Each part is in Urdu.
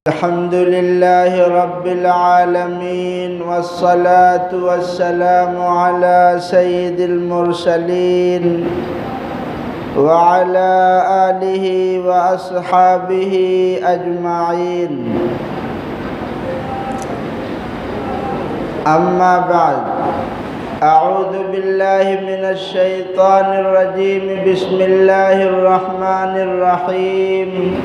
الحمد لله رب العالمين والصلاة والسلام على سيد المرسلين وعلى آله وأصحابه أجمعين. أما بعد، أعوذ بالله من الشيطان الرجيم. بسم الله الرحمن الرحيم.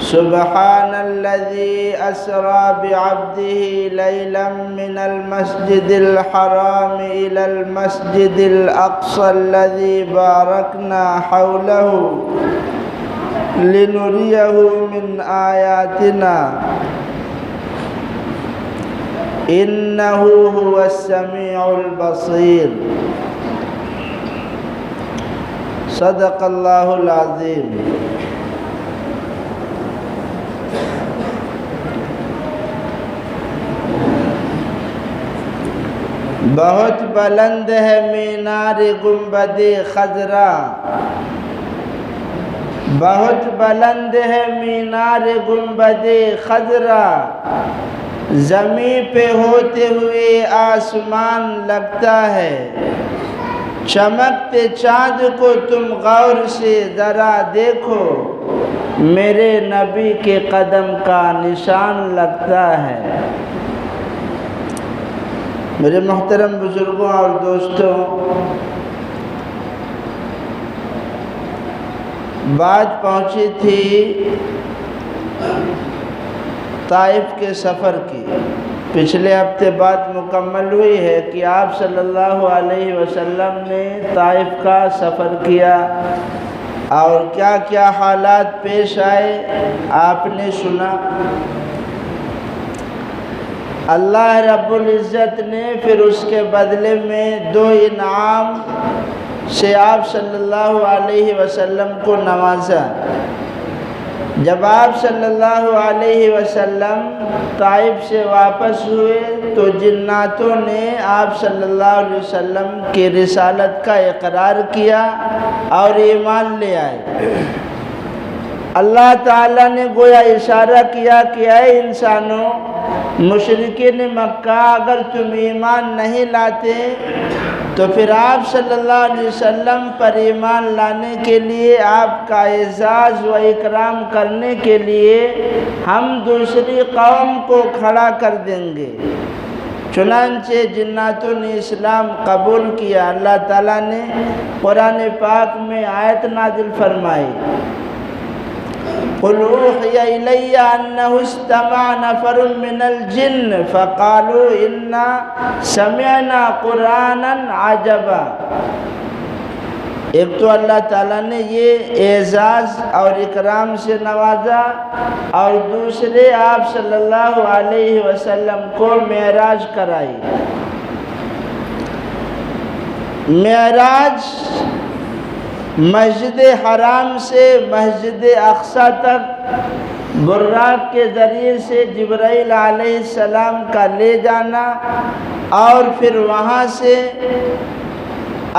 سبحان الذي أسرى بعبده ليلا من المسجد الحرام إلى المسجد الأقصى الذي باركنا حوله لنريه من آياتنا إنه هو السميع البصير. صدق الله العظيم. بہت بلند ہے مینار گنبد خضرا، بہت بلند ہے مینار گنبد خضرا، زمین پہ ہوتے ہوئے آسمان لگتا ہے، چمکتے چاند کو تم غور سے ذرا دیکھو، میرے نبی کے قدم کا نشان لگتا ہے۔ میرے محترم بزرگوں اور دوستوں، بات پہنچی تھی طائف کے سفر کی۔ پچھلے ہفتے بات مکمل ہوئی ہے کہ آپ صلی اللہ علیہ وسلم نے طائف کا سفر کیا اور کیا کیا حالات پیش آئے آپ نے سنا۔ اللہ رب العزت نے پھر اس کے بدلے میں دو انعام سے آپ صلی اللہ علیہ وسلم کو نوازا۔ جب آپ صلی اللہ علیہ وسلم طائف سے واپس ہوئے تو جناتوں نے آپ صلی اللہ علیہ وسلم کی رسالت کا اقرار کیا اور ایمان لے آئے۔ اللہ تعالیٰ نے گویا اشارہ کیا کہ اے انسانوں، مشرکین مکہ اگر تم ایمان نہیں لاتے تو پھر آپ صلی اللہ علیہ وسلم پر ایمان لانے کے لیے، آپ کا اعزاز و اکرام کرنے کے لیے ہم دوسری قوم کو کھڑا کر دیں گے۔ چنانچہ جناتوں نے اسلام قبول کیا۔ اللہ تعالیٰ نے قرآن پاک میں آیت نازل فرمائی، قُلْ أُوحِيَ إِلَيَّ أَنَّهُ اسْتَمَعَ نَفَرٌ مِّنَ الْجِنِّ فَقَالُوا إِنَّا سَمِعْنَا قُرْآنًا عَجَبًا۔ ایک تو اللہ تعالیٰ نے یہ اعزاز اور اکرام سے نوازا، اور دوسرے آپ صلی اللہ علیہ وسلم کو معراج کرائی۔ معراج مسجد حرام سے مسجد اقصی تک براق کے ذریعے سے جبرائیل علیہ السلام کا لے جانا، اور پھر وہاں سے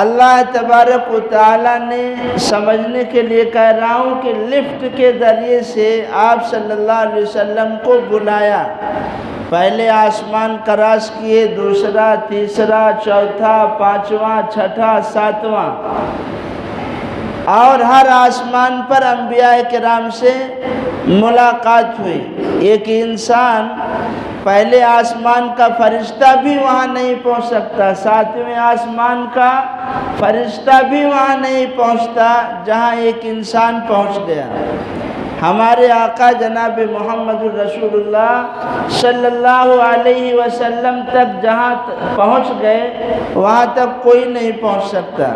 اللہ تبارک و تعالیٰ نے سمجھنے کے لیے کہہ رہا ہوں کہ لفٹ کے ذریعے سے آپ صلی اللہ علیہ وسلم کو بلایا۔ پہلے آسمان کراس کیے، دوسرا، تیسرا، چوتھا، پانچواں، چھٹا، ساتواں، اور ہر آسمان پر انبیاء کرام سے ملاقات ہوئی۔ ایک انسان پہلے آسمان کا فرشتہ بھی وہاں نہیں پہنچ سکتا، ساتویں آسمان کا فرشتہ بھی وہاں نہیں پہنچتا جہاں ایک انسان پہنچ گیا۔ ہمارے آقا جناب محمد الرسول اللہ صلی اللہ علیہ وسلم تک جہاں پہنچ گئے وہاں تک کوئی نہیں پہنچ سکتا۔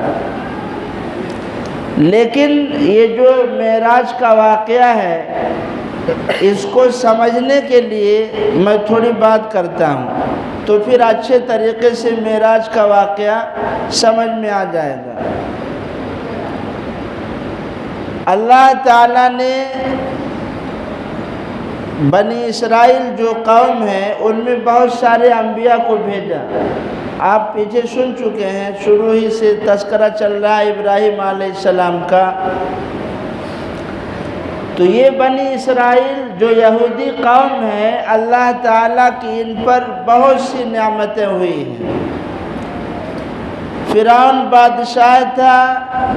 لیکن یہ جو معراج کا واقعہ ہے، اس کو سمجھنے کے لیے میں تھوڑی بات کرتا ہوں، تو پھر اچھے طریقے سے معراج کا واقعہ سمجھ میں آ جائے گا۔ اللہ تعالیٰ نے بنی اسرائیل جو قوم ہے ان میں بہت سارے انبیاء کو بھیجا۔ آپ پیچھے سن چکے ہیں، شروع ہی سے تذکرہ چل رہا ہے ابراہیم علیہ السلام کا، تو یہ بنی اسرائیل جو یہودی قوم ہے، اللہ تعالیٰ کی ان پر بہت سی نعمتیں ہوئی ہیں۔ فرعون بادشاہ تھا،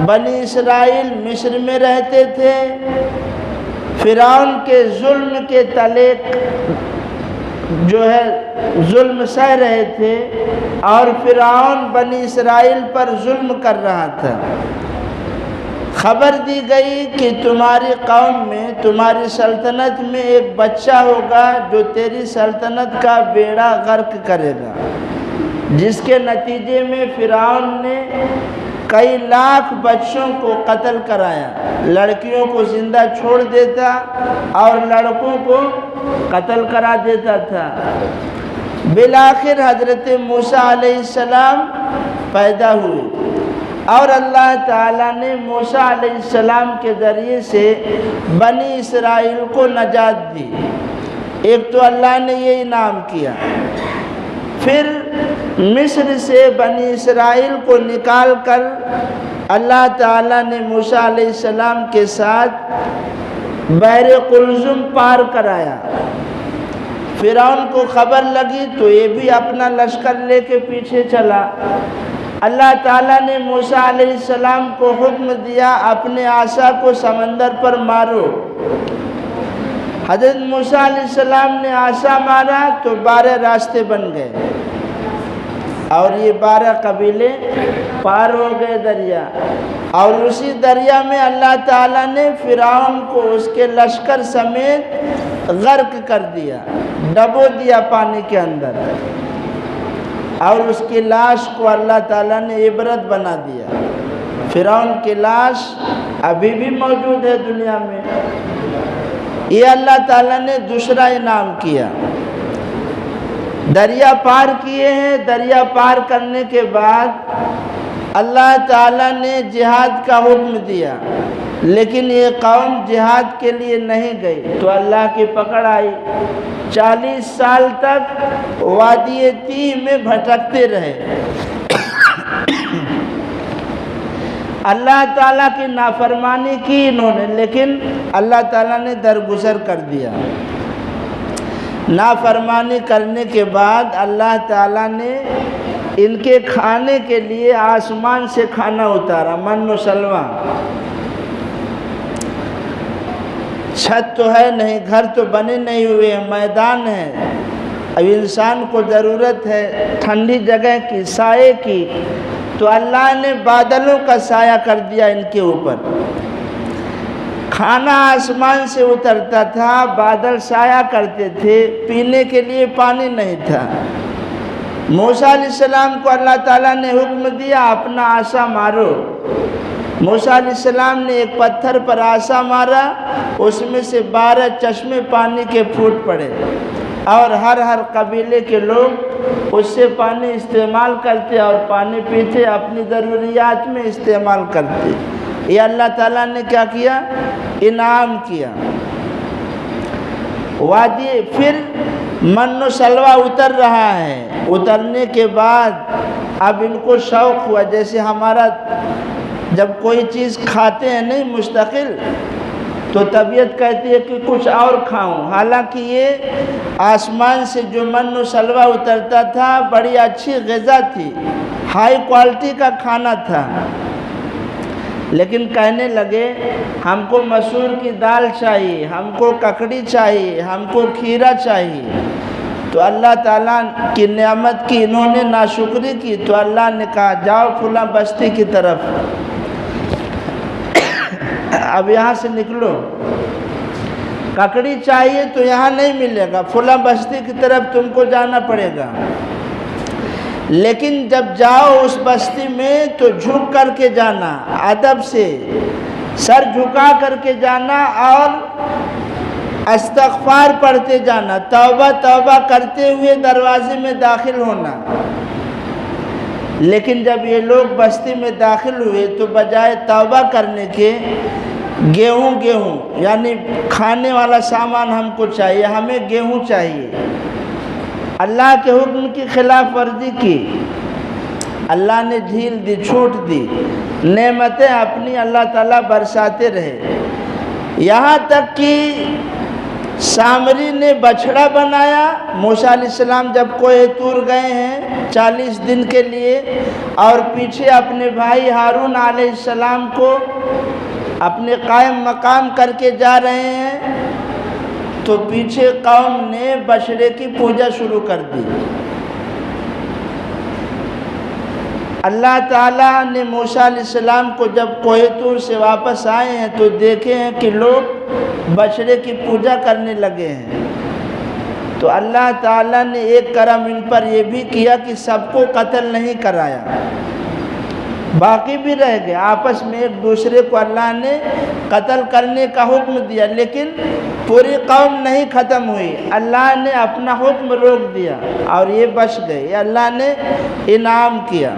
بنی اسرائیل مصر میں رہتے تھے، فرعون کے ظلم کے تلے جو ہے ظلم سہ رہے تھے، اور فرعون بنی اسرائیل پر ظلم کر رہا تھا۔ خبر دی گئی کہ تمہاری قوم میں، تمہاری سلطنت میں ایک بچہ ہوگا جو تیری سلطنت کا بیڑا غرق کرے گا، جس کے نتیجے میں فرعون نے کئی لاکھ بچوں کو قتل کرایا، لڑکیوں کو زندہ چھوڑ دیتا اور لڑکوں کو قتل کرا دیتا تھا۔ بالآخر حضرت موسیٰ علیہ السلام پیدا ہوئے، اور اللہ تعالیٰ نے موسیٰ علیہ السلام کے ذریعے سے بنی اسرائیل کو نجات دی۔ ایک تو اللہ نے یہ انعام کیا، پھر مصر سے بنی اسرائیل کو نکال کر اللہ تعالیٰ نے موسیٰ علیہ السلام کے ساتھ بحر قلزم پار کرایا۔ فرعون کو خبر لگی تو یہ بھی اپنا لشکر لے کے پیچھے چلا۔ اللہ تعالیٰ نے موسیٰ علیہ السلام کو حکم دیا، اپنے عصا کو سمندر پر مارو۔ حضرت موسیٰ علیہ السلام نے عصا مارا تو 12 راستے بن گئے، اور یہ 12 قبیلے پار ہو گئے دریا، اور اسی دریا میں اللہ تعالیٰ نے فرعون کو اس کے لشکر سمیت غرق کر دیا، ڈبو دیا پانی کے اندر، اور اس کی لاش کو اللہ تعالیٰ نے عبرت بنا دیا۔ فرعون کی لاش ابھی بھی موجود ہے دنیا میں۔ یہ اللہ تعالیٰ نے دوسرا انعام کیا۔ دریا پار کیے ہیں، دریا پار کرنے کے بعد اللہ تعالیٰ نے جہاد کا حکم دیا، لیکن یہ قوم جہاد کے لیے نہیں گئی تو اللہ کی پکڑ آئی۔ 40 سال تک وادی تیہ میں بھٹکتے رہے، اللہ تعالیٰ کی نافرمانی کی انہوں نے، لیکن اللہ تعالیٰ نے درگزر کر دیا۔ نافرمانی کرنے کے بعد اللہ تعالیٰ نے ان کے کھانے کے لیے آسمان سے کھانا اتارا، من و سلویٰ۔ چھت تو ہے نہیں، گھر تو بنے نہیں ہوئے ہیں، میدان ہے، اب انسان کو ضرورت ہے ٹھنڈی جگہ کی، سائے کی، تو اللہ نے بادلوں کا سایہ کر دیا ان کے اوپر۔ کھانا آسمان سے اترتا تھا، بادل سایہ کرتے تھے، پینے کے لیے پانی نہیں تھا۔ موسیٰ علیہ السلام کو اللہ تعالیٰ نے حکم دیا، اپنا عصا مارو۔ موسیٰ علیہ السلام نے ایک پتھر پر عصا مارا، اس میں سے 12 چشمے پانی کے پھوٹ پڑے، اور ہر قبیلے کے لوگ اس سے پانی استعمال کرتے اور پانی پیتے، اپنی ضروریات میں استعمال کرتے۔ یہ اللہ تعالیٰ نے کیا کیا؟ انعام کیا۔ وادی پھر من و سلویٰ اتر رہا ہے، اترنے کے بعد اب ان کو شوق ہوا، جیسے ہمارا جب کوئی چیز کھاتے ہیں نہیں مستقل تو طبیعت کہتی ہے کہ کچھ اور کھاؤں، حالانکہ یہ آسمان سے جو من و سلویٰ اترتا تھا بڑی اچھی غذا تھی، ہائی کوالٹی کا کھانا تھا، لیکن کہنے لگے ہم کو مسور کی دال چاہیے، ہم کو ککڑی چاہیے، ہم کو کھیرا چاہیے۔ تو اللہ تعالیٰ کی نعمت کی انہوں نے ناشکری کی، تو اللہ نے کہا جاؤ فلاں بستی کی طرف، اب یہاں سے نکلو، ککڑی چاہیے تو یہاں نہیں ملے گا، فلاں بستی کی طرف تم کو جانا پڑے گا۔ لیکن جب جاؤ اس بستی میں تو جھک کر کے جانا، ادب سے سر جھکا کر کے جانا، اور استغفار پڑھتے جانا، توبہ توبہ کرتے ہوئے دروازے میں داخل ہونا۔ لیکن جب یہ لوگ بستی میں داخل ہوئے تو بجائے توبہ کرنے کے گیہوں یعنی کھانے والا سامان ہم کو چاہیے، ہمیں گیہوں چاہیے، اللہ کے حکم کی خلاف ورزی کی۔ اللہ نے ڈھیل دی، چھوٹ دی، نعمتیں اپنی اللہ تعالیٰ برساتے رہے۔ یہاں تک کہ سامری نے بچھڑا بنایا۔ موسیٰ علیہ السلام جب کوہ طور گئے ہیں 40 دن کے لیے اور پیچھے اپنے بھائی ہارون علیہ السلام کو اپنے قائم مقام کر کے جا رہے ہیں، تو پیچھے قوم نے بچھڑے کی پوجا شروع کر دی۔ اللہ تعالیٰ نے موسیٰ علیہ السلام کو جب کوہ طور سے واپس آئے ہیں تو دیکھے ہیں کہ لوگ بچھڑے کی پوجا کرنے لگے ہیں، تو اللہ تعالیٰ نے ایک کرم ان پر یہ بھی کیا کہ سب کو قتل نہیں کرایا، باقی بھی رہ گئے۔ آپس میں ایک دوسرے کو اللہ نے قتل کرنے کا حکم دیا، لیکن پوری قوم نہیں ختم ہوئی، اللہ نے اپنا حکم روک دیا اور یہ بچ گئے۔ یہ اللہ نے انعام کیا۔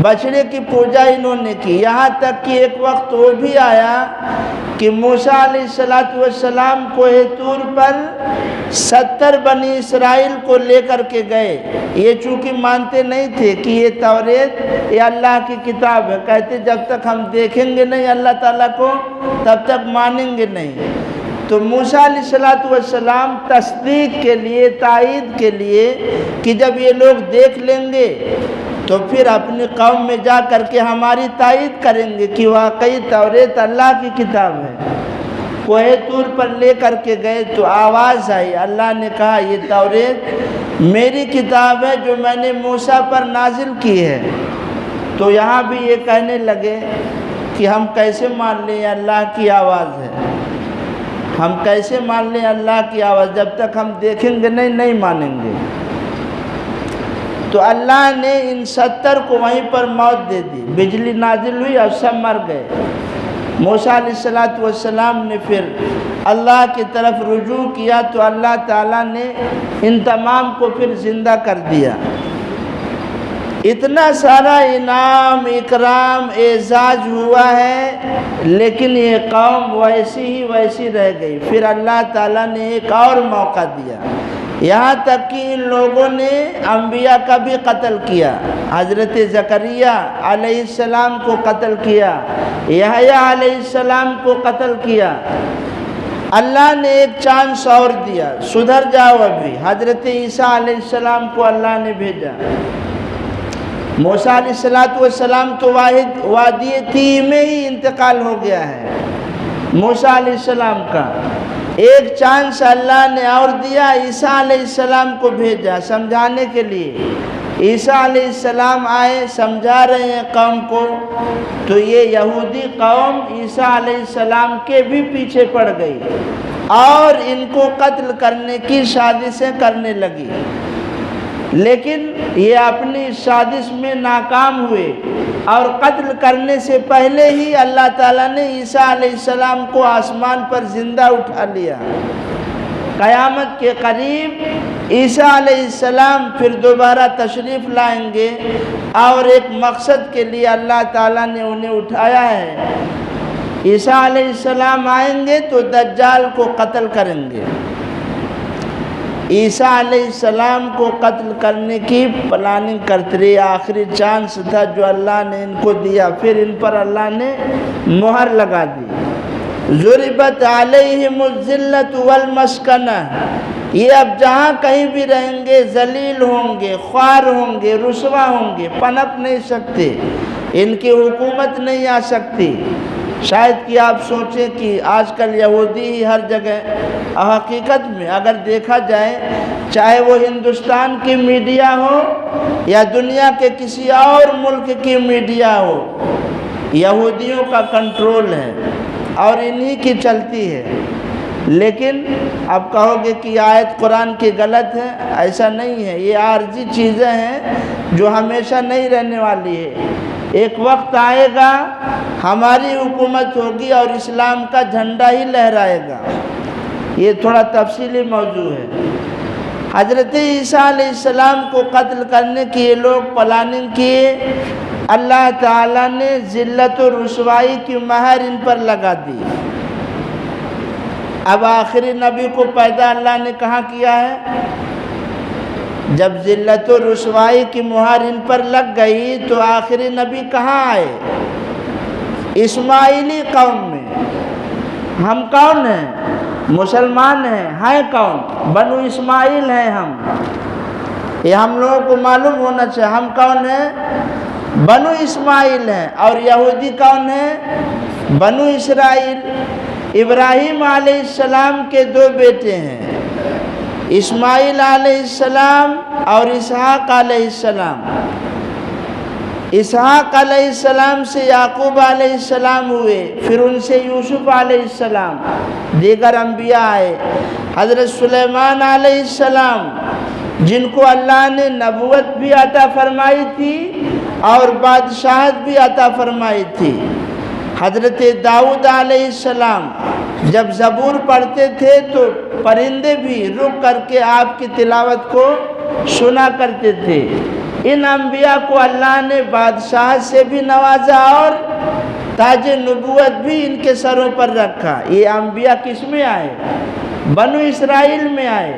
بچھڑے کی پوجا انہوں نے کی، یہاں تک کہ ایک وقت وہ بھی آیا کہ موسیٰ علیہ السلام کوہ طور پر 70 بنی اسرائیل کو لے کر کے گئے۔ یہ چونکہ مانتے نہیں تھے کہ یہ توریت یہ اللہ کی کتاب ہے، کہتے جب تک ہم دیکھیں گے نہیں اللہ تعالیٰ کو تب تک مانیں گے نہیں۔ تو موسیٰ علیہ السلام تصدیق کے لیے، تائید کے لیے کہ جب یہ لوگ دیکھ لیں گے تو پھر اپنی قوم میں جا کر کے ہماری تائید کریں گے کہ واقعی توریت اللہ کی کتاب ہے۔ کوہ طور پر لے کر کے گئے تو آواز آئی، اللہ نے کہا یہ توریت میری کتاب ہے جو میں نے موسیٰ پر نازل کی ہے۔ تو یہاں بھی یہ کہنے لگے کہ ہم کیسے مان لیں یہ اللہ کی آواز ہے، ہم کیسے مان لیں اللہ کی آواز، جب تک ہم دیکھیں گے نہیں مانیں گے۔ تو اللہ نے ان 70 کو وہیں پر موت دے دی، بجلی نازل ہوئی اور سب مر گئے۔ موسیٰ علیہ السلام نے پھر اللہ کی طرف رجوع کیا تو اللہ تعالیٰ نے ان تمام کو پھر زندہ کر دیا۔ اتنا سارا انعام، اکرام، اعزاز ہوا ہے، لیکن یہ قوم ویسی رہ گئی۔ پھر اللہ تعالیٰ نے ایک اور موقع دیا، یہاں تک کہ ان لوگوں نے انبیاء کا بھی قتل کیا۔ حضرت زکریا علیہ السلام کو قتل کیا، یحییٰ علیہ السلام کو قتل کیا۔ اللہ نے ایک چانس اور دیا، سدھر جاؤ ابھی۔ حضرت عیسیٰ علیہ السلام کو اللہ نے بھیجا۔ موسیٰ علیہ السلام تو وادی تیہ میں ہی انتقال ہو گیا ہے موسیٰ علیہ السلام کا۔ ایک چانس اللہ نے اور دیا، عیسیٰ علیہ السلام کو بھیجا سمجھانے کے لیے۔ عیسیٰ علیہ السلام آئے، سمجھا رہے ہیں قوم کو، تو یہ یہودی قوم عیسیٰ علیہ السلام کے بھی پیچھے پڑ گئی اور ان کو قتل کرنے کی سازشیں کرنے لگی، لیکن یہ اپنی سازش میں ناکام ہوئے اور قتل کرنے سے پہلے ہی اللہ تعالیٰ نے عیسیٰ علیہ السلام کو آسمان پر زندہ اٹھا لیا۔ قیامت کے قریب عیسیٰ علیہ السلام پھر دوبارہ تشریف لائیں گے اور ایک مقصد کے لیے اللہ تعالیٰ نے انہیں اٹھایا ہے۔ عیسیٰ علیہ السلام آئیں گے تو دجال کو قتل کریں گے۔ عیسیٰ علیہ السلام کو قتل کرنے کی پلاننگ کرتے رہے، آخری چانس تھا جو اللہ نے ان کو دیا، پھر ان پر اللہ نے مہر لگا دی۔ ضربت علیہم الذلۃ والمسکنہ، یہ اب جہاں کہیں بھی رہیں گے ذلیل ہوں گے، خوار ہوں گے، رسوا ہوں گے، پنپ نہیں سکتے، ان کی حکومت نہیں آ سکتی۔ شاید کہ آپ سوچیں کہ آج کل یہودی ہی ہر جگہ، حقیقت میں اگر دیکھا جائے چاہے وہ ہندوستان کی میڈیا ہو یا دنیا کے کسی اور ملک کی میڈیا ہو، یہودیوں کا کنٹرول ہے اور انہی کی چلتی ہے۔ لیکن اب کہو گے کہ آیت قرآن کی غلط ہے، ایسا نہیں ہے، یہ عارضی چیزیں ہیں جو ہمیشہ نہیں رہنے والی ہے۔ ایک وقت آئے گا ہماری حکومت ہوگی اور اسلام کا جھنڈا ہی لہرائے گا۔ یہ تھوڑا تفصیلی موضوع ہے۔ حضرت عیسیٰ علیہ السلام کو قتل کرنے کی یہ لوگ پلاننگ کیے، اللہ تعالیٰ نے ذلت و رسوائی کی مہر ان پر لگا دی۔ اب آخری نبی کو پیدا اللہ نے کہاں کیا ہے؟ جب ذلت و رسوائی کی مہر ان پر لگ گئی تو آخری نبی کہاں آئے؟ اسماعیلی قوم میں۔ ہم کون ہیں؟ مسلمان ہیں کون؟ بنو اسماعیل ہیں ہم، یہ ہم لوگوں کو معلوم ہونا چاہیے۔ ہم کون ہیں؟ بنو اسماعیل ہیں۔ اور یہودی کون ہیں؟ بنو اسرائیل۔ ابراہیم علیہ السلام کے دو بیٹے ہیں، اسماعیل علیہ السلام اور اسحاق علیہ السلام۔ اسحاق علیہ السلام سے یعقوب علیہ السلام ہوئے، پھر ان سے یوسف علیہ السلام، دیگر انبیاء آئے۔ حضرت سلیمان علیہ السلام جن کو اللہ نے نبوت بھی عطا فرمائی تھی اور بادشاہت بھی عطا فرمائی تھی۔ حضرت داؤد علیہ السلام جب زبور پڑھتے تھے تو پرندے بھی رک کر کے آپ کی تلاوت کو سنا کرتے تھے۔ ان انبیاء کو اللہ نے بادشاہت سے بھی نوازا اور تاج نبوت بھی ان کے سروں پر رکھا۔ یہ انبیاء کس میں آئے؟ بنو اسرائیل میں آئے۔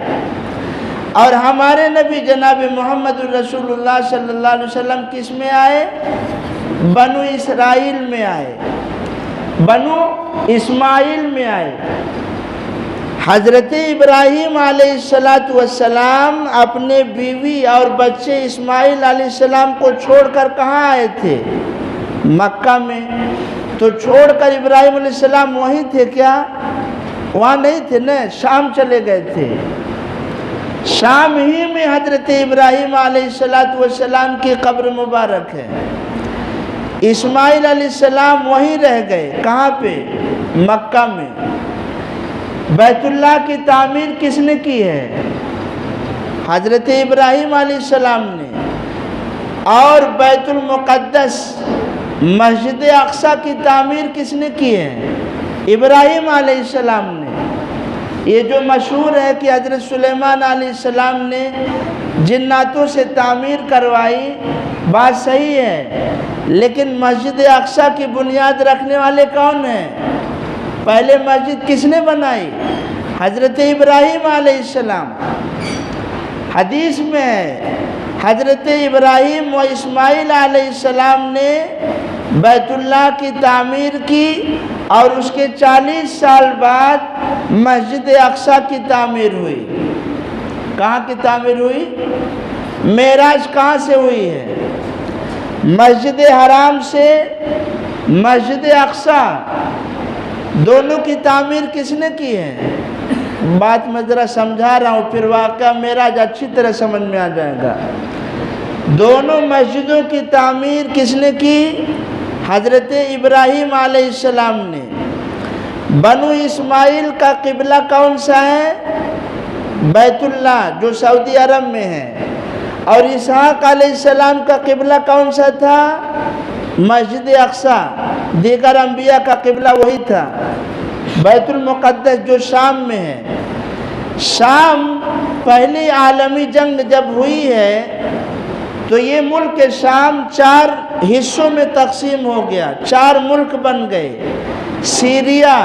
اور ہمارے نبی جناب محمد الرسول اللہ صلی اللہ علیہ وسلم کس میں آئے؟ بنو اسرائیل میں آئے، بنو اسماعیل میں آئے۔ حضرت ابراہیم علیہ السلام اپنے بیوی اور بچے اسماعیل علیہ السلام کو چھوڑ کر کہاں آئے تھے؟ مکہ میں۔ تو چھوڑ کر ابراہیم علیہ السلام وہیں تھے کیا؟ وہاں نہیں تھے نا، شام چلے گئے تھے۔ شام ہی میں حضرت ابراہیم علیہ السلام کی قبر مبارک ہے۔ اسماعیل علیہ السلام وہیں رہ گئے، کہاں پہ؟ مکہ میں۔ بیت اللہ کی تعمیر کس نے کی ہے؟ حضرت ابراہیم علیہ السلام نے۔ اور بیت المقدس مسجد اقصی کی تعمیر کس نے کی ہے؟ ابراہیم علیہ السلام نے۔ یہ جو مشہور ہے کہ حضرت سلیمان علیہ السلام نے جناتوں سے تعمیر کروائی، بات صحیح ہے، لیکن مسجد اقصی کی بنیاد رکھنے والے کون ہیں؟ پہلے مسجد کس نے بنائی؟ حضرت ابراہیم علیہ السلام۔ حدیث میں ہے حضرت ابراہیم و اسماعیل علیہ السلام نے بیت اللہ کی تعمیر کی اور اس کے 40 سال بعد مسجد اقصی کی تعمیر ہوئی۔ کہاں کی تعمیر ہوئی؟ معراج کہاں سے ہوئی ہے؟ مسجد حرام سے مسجد اقصی، دونوں کی تعمیر کس نے کی ہے؟ بات میں ذرا سمجھا رہا ہوں، پھر واقعہ معراج اچھی طرح سمجھ میں آ جائے گا۔ دونوں مسجدوں کی تعمیر کس نے کی؟ حضرت ابراہیم علیہ السلام نے۔ بنو اسماعیل کا قبلہ کون سا ہے؟ بیت اللہ جو سعودی عرب میں ہے۔ اور اسحاق علیہ السلام کا قبلہ کون سا تھا؟ مسجد اقصی۔ دیگر انبیاء کا قبلہ وہی تھا۔ بیت المقدس جو شام میں ہے۔ شام پہلی عالمی جنگ جب ہوئی ہے تو یہ ملک شام 4 حصوں میں تقسیم ہو گیا، 4 ملک بن گئے۔ سیریا،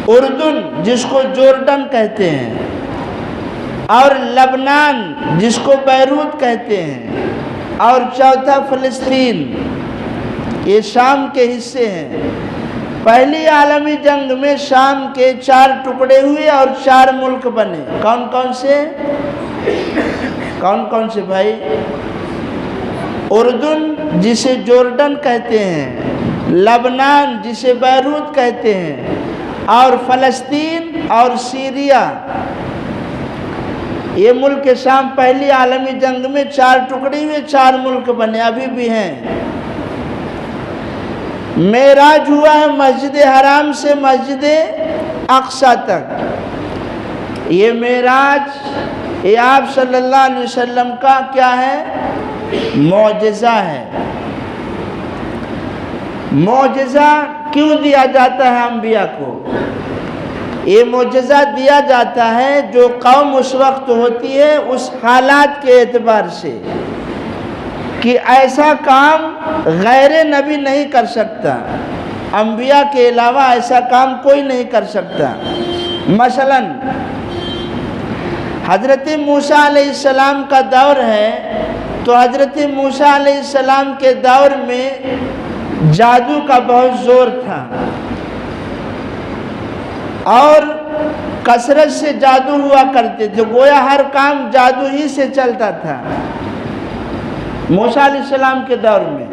اردن جس کو جورڈن کہتے ہیں، اور لبنان جس کو بیروت کہتے ہیں، اور چوتھا فلسطین۔ یہ شام کے حصے ہیں۔ پہلی عالمی جنگ میں شام کے 4 ٹکڑے ہوئے اور 4 ملک بنے۔ کون کون سے؟ کون کون سے بھائی؟ اردن جسے جورڈن کہتے ہیں، لبنان جسے بیروت کہتے ہیں، اور فلسطین اور سیریا۔ یہ ملک شام پہلی عالمی جنگ میں 4 ٹکڑے ہوئے، 4 ملک بنے، ابھی بھی ہیں۔ معراج ہوا ہے مسجد حرام سے مسجد اقصی تک۔ یہ معراج یہ آپ صلی اللہ علیہ وسلم کا کیا ہے؟ معجزہ ہے۔ معجزہ کیوں دیا جاتا ہے انبیاء کو؟ یہ معجزہ دیا جاتا ہے جو قوم اس وقت ہوتی ہے اس حالات کے اعتبار سے کہ ایسا کام غیر نبی نہیں کر سکتا، انبیاء کے علاوہ ایسا کام کوئی نہیں کر سکتا۔ مثلا حضرت موسیٰ علیہ السلام کا دور ہے تو حضرت موسیٰ علیہ السلام کے دور میں جادو کا بہت زور تھا اور کثرت سے جادو ہوا کرتے تھے، گویا ہر کام جادو ہی سے چلتا تھا موسیٰ علیہ السلام کے دور میں،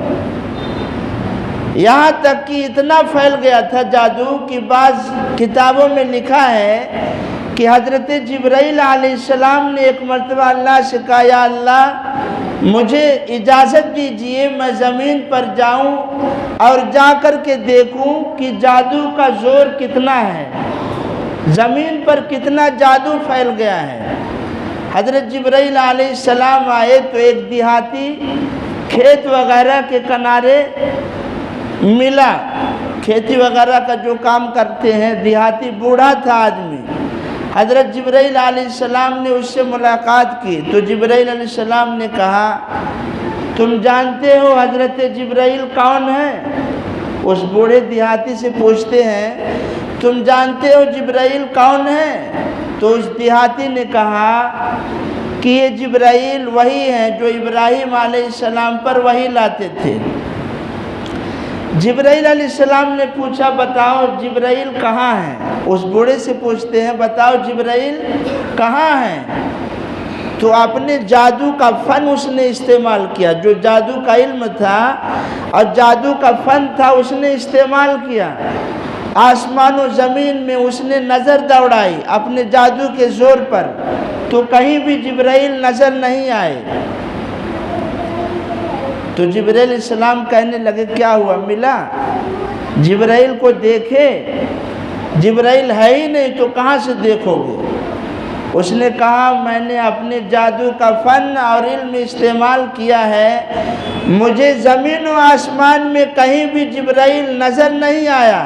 یہاں تک کہ اتنا پھیل گیا تھا جادو کہ بعض کتابوں میں لکھا ہے کہ حضرت جبرائیل علیہ السلام نے ایک مرتبہ اللہ سے کہا، یا اللہ مجھے اجازت دیجئے میں زمین پر جاؤں اور جا کر کے دیکھوں کہ جادو کا زور کتنا ہے، زمین پر کتنا جادو پھیل گیا ہے۔ حضرت جبرائیل علیہ السلام آئے تو ایک دیہاتی کھیت وغیرہ کے کنارے ملا، کھیتی وغیرہ کا جو کام کرتے ہیں، دیہاتی بوڑھا تھا آدمی۔ حضرت جبرائیل علیہ السلام نے اس سے ملاقات کی تو جبرائیل علیہ السلام نے کہا، تم جانتے ہو حضرت جبرائیل کون ہے؟ اس بوڑھے دیہاتی سے پوچھتے ہیں، تم جانتے ہو جبرائیل کون ہے؟ تو اس دیہاتی نے کہا کہ یہ جبرائیل وہی ہیں جو ابراہیم علیہ السلام پر وحی لاتے تھے۔ جبرائیل علیہ السلام نے پوچھا، بتاؤ جبرائیل کہاں ہیں؟ اس بوڑھے سے پوچھتے ہیں، بتاؤ جبرائیل کہاں ہیں؟ تو اپنے جادو کا فن اس نے استعمال کیا، جو جادو کا علم تھا اور جادو کا فن تھا اس نے استعمال کیا۔ آسمان و زمین میں اس نے نظر دوڑائی اپنے جادو کے زور پر، تو کہیں بھی جبرائیل نظر نہیں آئے۔ تو جبرائیل علیہ السلام کہنے لگے، کیا ہوا، ملا؟ جبرائیل کو دیکھے، جبرائیل ہے ہی نہیں تو کہاں سے دیکھو گے؟ اس نے کہا، میں نے اپنے جادو کا فن اور علم استعمال کیا ہے، مجھے زمین و آسمان میں کہیں بھی جبرائیل نظر نہیں آیا۔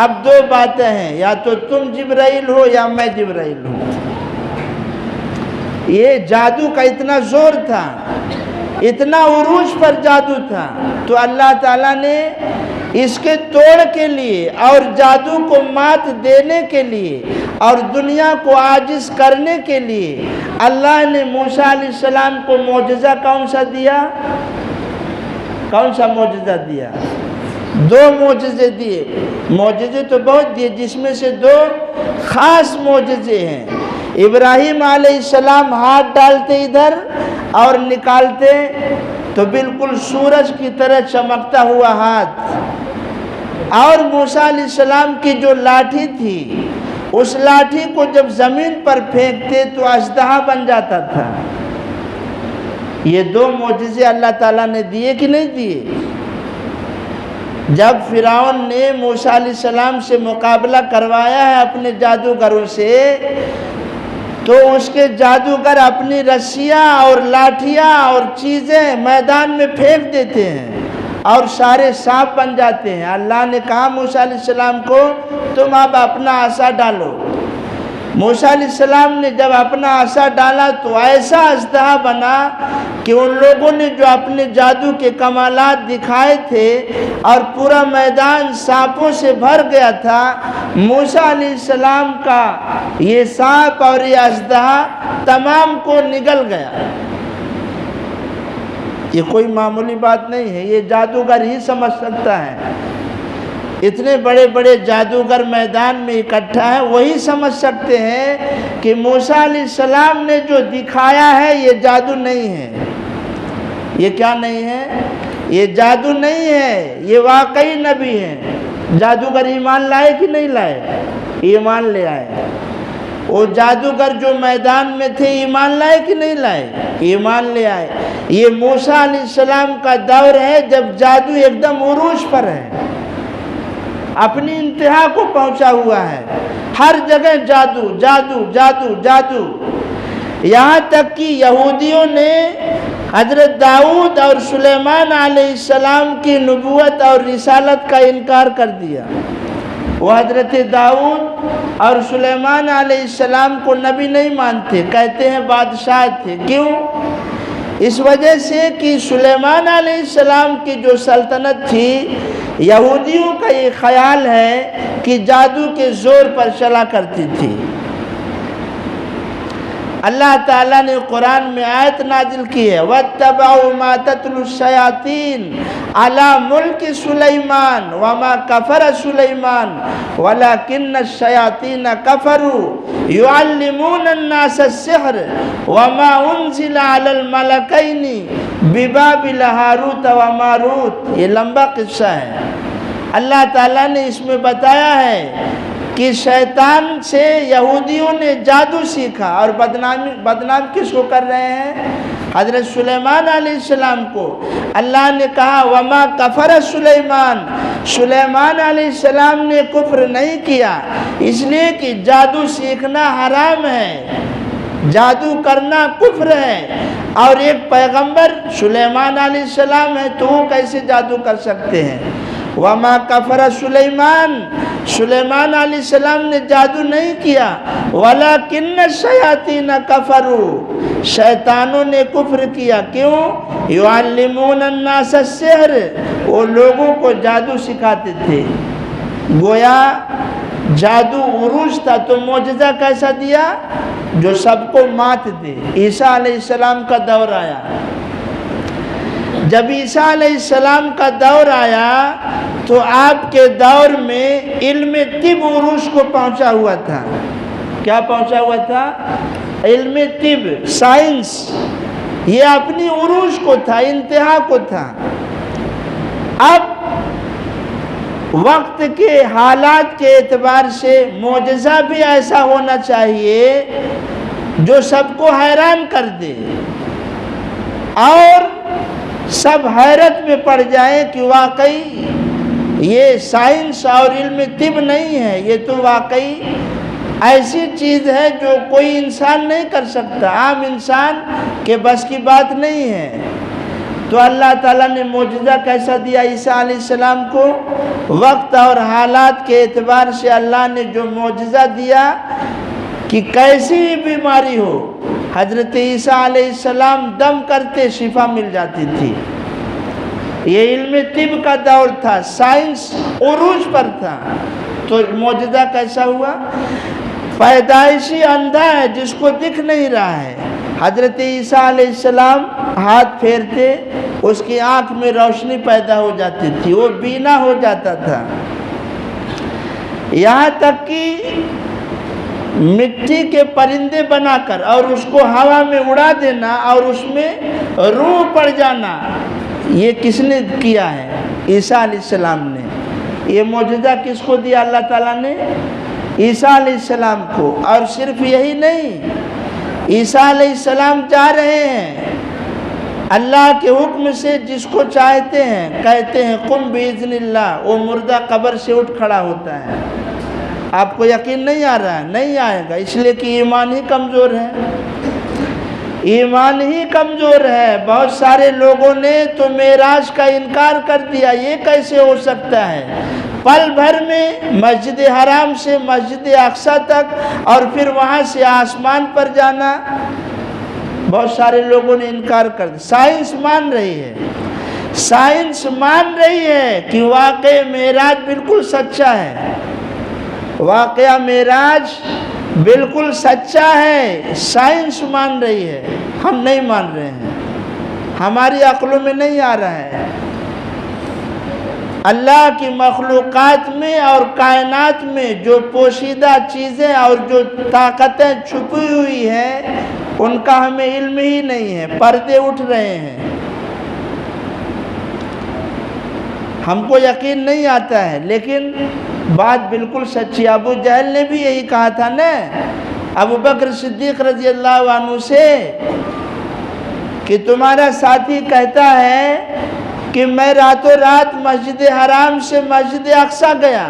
اب دو باتیں ہیں، یا تو تم جبرائیل ہو یا میں جبرائیل ہوں۔ یہ جادو کا اتنا زور تھا، اتنا عروج پر جادو تھا، تو اللہ تعالیٰ نے اس کے توڑ کے لیے اور جادو کو مات دینے کے لیے اور دنیا کو عاجز کرنے کے لیے اللہ نے موسیٰ علیہ السلام کو معجزہ کون سا دیا؟ کون سا معجزہ دیا؟ دو معجزے دیے۔ معجزے تو بہت دیے، جس میں سے دو خاص معجزے ہیں۔ ابراہیم علیہ السلام ہاتھ ڈالتے ادھر اور نکالتے تو بالکل سورج کی طرح چمکتا ہوا ہاتھ، اور موسیٰ علیہ السلام کی جو لاٹھی تھی اس لاٹھی کو جب زمین پر پھینکتے تو اژدہا بن جاتا تھا۔ یہ دو معجزے اللہ تعالیٰ نے دیے کہ نہیں دیے؟ جب فرعون نے موسیٰ علیہ السلام سے مقابلہ کروایا ہے اپنے جادوگروں سے، تو اس کے جادوگر اپنی رسیاں اور لاٹھیاں اور چیزیں میدان میں پھینک دیتے ہیں اور سارے سانپ بن جاتے ہیں۔ اللہ نے کہا موسیٰ علیہ السلام کو، تم اب اپنا عصا ڈالو۔ موسیٰ علیہ السلام نے جب اپنا عصا ڈالا تو ایسا اژدہا بنا کہ ان لوگوں نے جو اپنے جادو کے کمالات دکھائے تھے اور پورا میدان سانپوں سے بھر گیا تھا، موسیٰ علیہ السلام کا یہ سانپ اور یہ اژدہا تمام کو نگل گیا۔ یہ کوئی معمولی بات نہیں ہے، یہ جادوگر ہی سمجھ سکتا ہے۔ اتنے بڑے بڑے جادوگر میدان میں اکٹھا ہیں، وہی سمجھ سکتے ہیں کہ موسیٰ علیہ السلام نے جو دکھایا ہے یہ جادو نہیں ہے۔ یہ کیا نہیں ہے؟ یہ جادو نہیں ہے، یہ واقعی نبی ہیں۔ جادوگر ایمان لائے کہ نہیں لائے؟ ایمان لے آئے۔ وہ جادوگر جو میدان میں تھے ایمان لائے کہ نہیں لائے؟ ایمان لے آئے۔ یہ موسیٰ علیہ السلام کا دور ہے جب جادو ایک دم عروج پر ہے، اپنی انتہا کو پہنچا ہوا ہے، ہر جگہ جادو جادو جادو جادو، یہاں تک کہ یہودیوں نے حضرت داؤد اور سلیمان علیہ السلام کی نبوت اور رسالت کا انکار کر دیا۔ وہ حضرت داؤد اور سلیمان علیہ السلام کو نبی نہیں مانتے، کہتے ہیں بادشاہ تھے۔ کیوں؟ اس وجہ سے کہ سلیمان علیہ السلام کی جو سلطنت تھی، یہودیوں کا یہ خیال ہے کہ جادو کے زور پر چلا کرتی تھی۔ اللہ تعالیٰ نے قرآن میں آیت نازل کی ہے وَاتَّبَعُوا مَا تَتْلُو الشَّيَاطِينُ عَلَى مُلْكِ سُلَيْمَانَ وَمَا كَفَرَ سُلَيْمَانَ وَلَكِنَّ الشَّيَاطِينَ كَفَرُوا يُعَلِّمُونَ النَّاسَ السِّحْرَ وَمَا أُنزِلَ عَلَى الْمَلَكَيْنِ بِبَابِلَ ہاروت وماروت۔ یہ لمبا قصہ ہے۔ اللہ تعالیٰ نے اس میں بتایا ہے کہ شیطان سے یہودیوں نے جادو سیکھا، اور بدنام کس کو کر رہے ہیں؟ حضرت سلیمان علیہ السلام کو۔ اللہ نے کہا وما کفر سلیمان، سلیمان علیہ السلام نے کفر نہیں کیا، اس لیے کہ جادو سیکھنا حرام ہے، جادو کرنا کفر ہے، اور ایک پیغمبر سلیمان علیہ السلام ہے تو وہ کیسے جادو کر سکتے ہیں؟ وما کفر سلیمان، سلیمان علیہ السلام نے جادو نہیں کیا، ولیکن الشیاطین کفروا، شیطانوں نے کفر کیا۔ کیوں؟ یعلمون الناس السحر، وہ لوگوں کو جادو سکھاتے تھے۔ گویا جادو عروج تھا تو معجزہ کیسا دیا؟ جو سب کو مات دے۔ عیسیٰ علیہ السلام کا دور آیا، جب عیسیٰ علیہ السلام کا دور آیا تو آپ کے دور میں علم طب عروج کو پہنچا ہوا تھا۔ کیا پہنچا ہوا تھا؟ علم طب، سائنس، یہ اپنی عروج کو تھا، انتہا کو تھا۔ اب وقت کے حالات کے اعتبار سے معجزہ بھی ایسا ہونا چاہیے جو سب کو حیران کر دے اور سب حیرت میں پڑ جائیں کہ واقعی یہ سائنس اور علم طب نہیں ہے، یہ تو واقعی ایسی چیز ہے جو کوئی انسان نہیں کر سکتا، عام انسان کے بس کی بات نہیں ہے۔ تو اللہ تعالیٰ نے معجزہ کیسا دیا عیسیٰ علیہ السلام کو؟ وقت اور حالات کے اعتبار سے اللہ نے جو معجزہ دیا کہ کیسی بیماری ہو، حضرت عیسیٰ علیہ السلام دم کرتے شفا مل جاتی تھی۔ یہ علم طب کا دور تھا، سائنس عروج پر تھا، تو معجزہ کیسا ہوا؟ پیدائشی اندھا ہے جس کو دکھ نہیں رہا ہے، حضرت عیسیٰ علیہ السلام ہاتھ پھیرتے اس کی آنکھ میں روشنی پیدا ہو جاتی تھی، وہ بینا ہو جاتا تھا۔ یہاں تک کہ مٹی کے پرندے بنا کر اور اس کو ہوا میں اڑا دینا اور اس میں روح پڑ جانا، یہ کس نے کیا ہے؟ عیسیٰ علیہ السلام نے۔ یہ معجزہ کس کو دیا اللہ تعالیٰ نے؟ عیسیٰ علیہ السلام کو۔ اور صرف یہی نہیں، عیسیٰ علیہ السلام چاہ رہے ہیں اللہ کے حکم سے جس کو چاہتے ہیں کہتے ہیں قم باذن اللہ، وہ مردہ قبر سے اٹھ کھڑا ہوتا ہے۔ آپ کو یقین نہیں آ رہا ہے؟ نہیں آئے گا، اس لیے کہ ایمان ہی کمزور ہے، ایمان ہی کمزور ہے۔ بہت سارے لوگوں نے تو معراج کا انکار کر دیا، یہ کیسے ہو سکتا ہے؟ پل بھر میں مسجد حرام سے مسجد اقصیٰ تک اور پھر وہاں سے آسمان پر جانا، بہت سارے لوگوں نے انکار کر دیا۔ سائنس مان رہی ہے، سائنس مان رہی ہے کہ واقع معراج بالکل سچا ہے، واقعہ معراج بالکل سچا ہے، سائنس مان رہی ہے، ہم نہیں مان رہے ہیں، ہماری عقلوں میں نہیں آ رہا ہے۔ اللہ کی مخلوقات میں اور کائنات میں جو پوشیدہ چیزیں اور جو طاقتیں چھپی ہوئی ہیں ان کا ہمیں علم ہی نہیں ہے، پردے اٹھ رہے ہیں، ہم کو یقین نہیں آتا ہے، لیکن بات بالکل سچی۔ ابو جہل نے بھی یہی کہا تھا نا ابو بکر صدیق رضی اللہ عنہ سے کہ تمہارا ساتھی کہتا ہے کہ میں راتوں رات مسجد حرام سے مسجد اقصیٰ گیا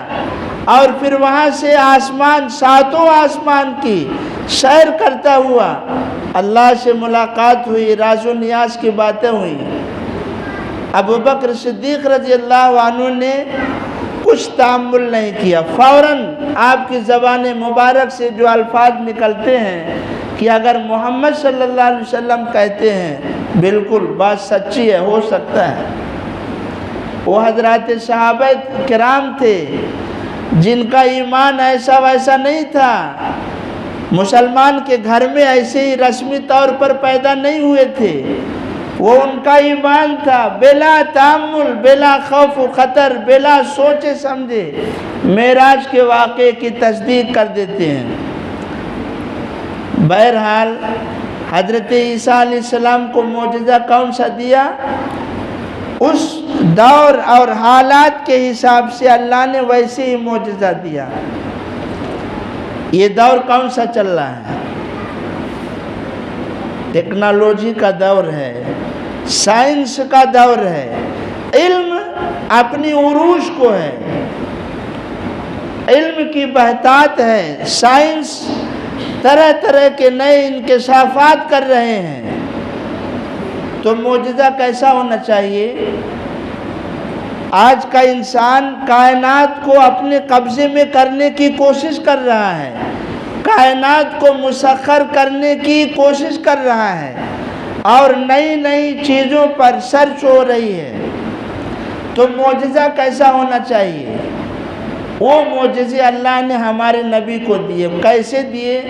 اور پھر وہاں سے آسمان، ساتوں آسمان کی سیر کرتا ہوا اللہ سے ملاقات ہوئی، راز و نیاز کی باتیں ہوئی۔ ابو بکر صدیق رضی اللہ عنہ نے کچھ تأمل نہیں کیا، فوراً آپ کی زبان مبارک سے جو الفاظ نکلتے ہیں کہ اگر محمد صلی اللہ علیہ وسلم کہتے ہیں بالکل بات سچی ہے، ہو سکتا ہے۔ وہ حضرات صحابہ کرام تھے جن کا ایمان ایسا ویسا نہیں تھا، مسلمان کے گھر میں ایسے ہی رسمی طور پر پیدا نہیں ہوئے تھے، وہ ان کا ایمان تھا، بلا تأمل، بلا خوف و خطر، بلا سوچے سمجھے معراج کے واقعے کی تصدیق کر دیتے ہیں۔ بہرحال حضرت عیسیٰ علیہ السلام کو معجزہ کون سا دیا؟ اس دور اور حالات کے حساب سے اللہ نے ویسے ہی معجزہ دیا۔ یہ دور کون سا چل رہا ہے؟ ٹیکنالوجی کا دور ہے، سائنس کا دور ہے، علم اپنی عروج کو ہے، علم کی بہتات ہے، سائنس طرح طرح کے نئے انکشافات کر رہے ہیں۔ تو معجزہ کیسا ہونا چاہیے؟ آج کا انسان کائنات کو اپنے قبضے میں کرنے کی کوشش کر رہا ہے، کائنات کو مسخر کرنے کی کوشش کر رہا ہے، اور نئی نئی چیزوں پر سرچ ہو رہی ہے۔ تو معجزہ کیسا ہونا چاہیے؟ وہ معجزے اللہ نے ہمارے نبی کو دیے۔ کیسے دیے؟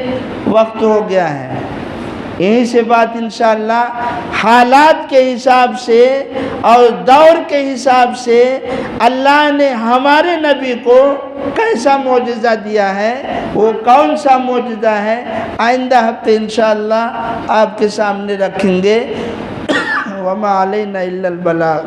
وقت ہو گیا ہے، یہیں سے بات انشاءاللہ حالات کے حساب سے اور دور کے حساب سے اللہ نے ہمارے نبی کو کیسا معجزہ دیا ہے، وہ کون سا معجزہ ہے، آئندہ ہفتے انشاءاللہ آپ کے سامنے رکھیں گے۔ وما علینا الا البلاغ۔